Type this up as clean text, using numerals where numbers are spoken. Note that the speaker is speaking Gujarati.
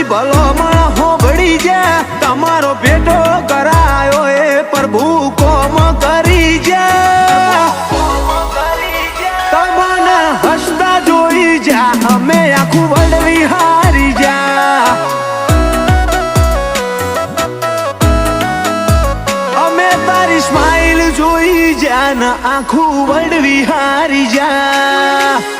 ભલો માં હોબળી જા તમારો ભેટો કરાયો એ પ્રભુ કોમ કરી જા તમને હસતા જોઈ જા અમે આખું વડવી હારી જા અમે તારી સ્માઈલ જોઈ જા ને આખું વડવી હારી જા